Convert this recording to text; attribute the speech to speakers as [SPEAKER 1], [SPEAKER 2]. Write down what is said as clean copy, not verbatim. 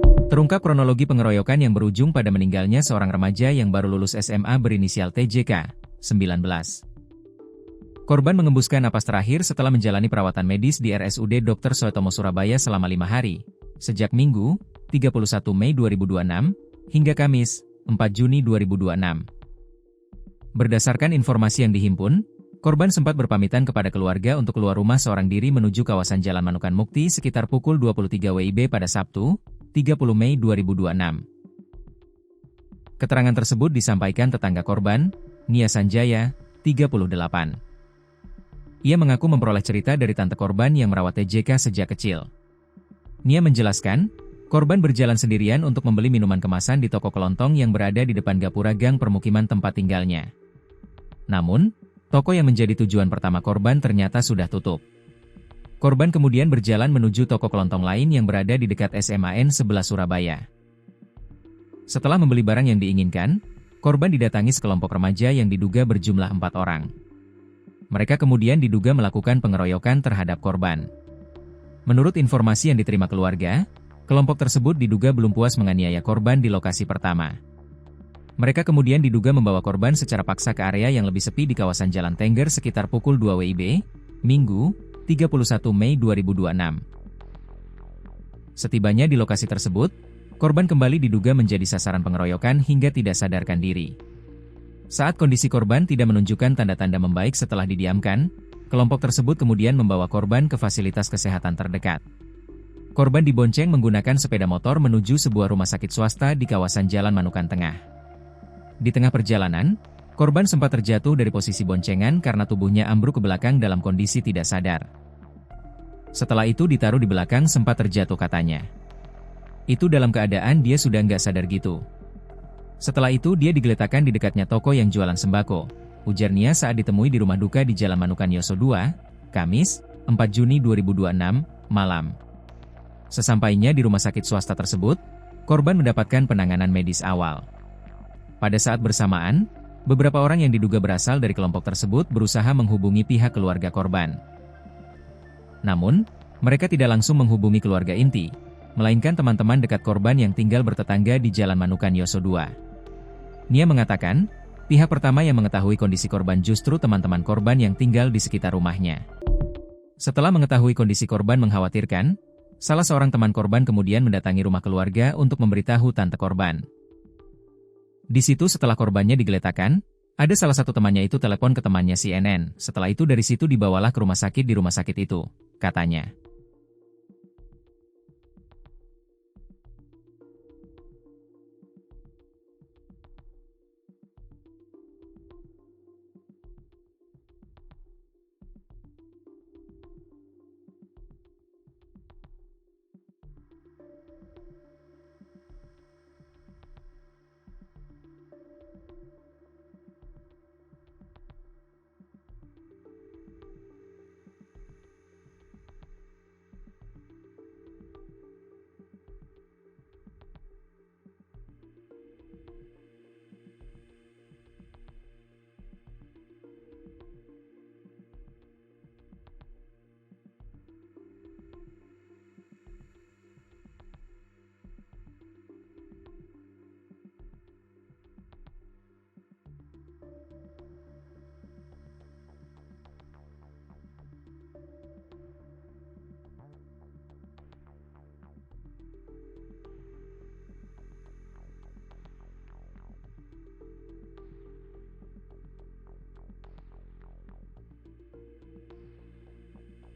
[SPEAKER 1] Terungkap kronologi pengeroyokan yang berujung pada meninggalnya seorang remaja yang baru lulus SMA berinisial TJK, 19. Korban mengembuskan napas terakhir setelah menjalani perawatan medis di RSUD Dr. Suetomo Surabaya selama 5 hari, sejak Minggu, 31 Mei 2026, hingga Kamis, 4 Juni 2026. Berdasarkan informasi yang dihimpun, korban sempat berpamitan kepada keluarga untuk keluar rumah seorang diri menuju kawasan Jalan Manukan Mukti sekitar pukul 23 WIB pada Sabtu, 30 Mei 2026. Keterangan tersebut disampaikan tetangga korban, Nia Sanjaya, 38. Ia mengaku memperoleh cerita dari tante korban yang merawat TJK sejak kecil. Nia menjelaskan, korban berjalan sendirian untuk membeli minuman kemasan di toko kelontong yang berada di depan gapura gang permukiman tempat tinggalnya. Namun, toko yang menjadi tujuan pertama korban ternyata sudah tutup. Korban kemudian berjalan menuju toko kelontong lain yang berada di dekat SMAN 11 Surabaya. Setelah membeli barang yang diinginkan, korban didatangi sekelompok remaja yang diduga berjumlah 4 orang. Mereka kemudian diduga melakukan pengeroyokan terhadap korban. Menurut informasi yang diterima keluarga, kelompok tersebut diduga belum puas menganiaya korban di lokasi pertama. Mereka kemudian diduga membawa korban secara paksa ke area yang lebih sepi di kawasan Jalan Tengger sekitar pukul 2 WIB, Minggu, 31 Mei 2026. Setibanya di lokasi tersebut, korban kembali diduga menjadi sasaran pengeroyokan hingga tidak sadarkan diri. Saat kondisi korban tidak menunjukkan tanda-tanda membaik setelah didiamkan, kelompok tersebut kemudian membawa korban ke fasilitas kesehatan terdekat. Korban dibonceng menggunakan sepeda motor menuju sebuah rumah sakit swasta di kawasan Jalan Manukan Tengah. Di tengah perjalanan, korban sempat terjatuh dari posisi boncengan karena tubuhnya ambruk ke belakang dalam kondisi tidak sadar. Setelah itu ditaruh di belakang sempat terjatuh katanya. Itu dalam keadaan dia sudah nggak sadar gitu. Setelah itu dia digeletakkan di dekatnya toko yang jualan sembako, ujar Nia saat ditemui di rumah duka di Jalan Manukan Yoso 2, Kamis, 4 Juni 2026, malam. Sesampainya di rumah sakit swasta tersebut, korban mendapatkan penanganan medis awal. Pada saat bersamaan, beberapa orang yang diduga berasal dari kelompok tersebut berusaha menghubungi pihak keluarga korban. Namun, mereka tidak langsung menghubungi keluarga inti, melainkan teman-teman dekat korban yang tinggal bertetangga di Jalan Manukan Yoso 2. Nia mengatakan, pihak pertama yang mengetahui kondisi korban justru teman-teman korban yang tinggal di sekitar rumahnya. Setelah mengetahui kondisi korban mengkhawatirkan, salah seorang teman korban kemudian mendatangi rumah keluarga untuk memberitahu tante korban. Di situ setelah korbannya digeletakkan, ada salah satu temannya itu telepon ke temannya CNN, setelah itu dari situ dibawalah ke rumah sakit di rumah sakit itu, katanya.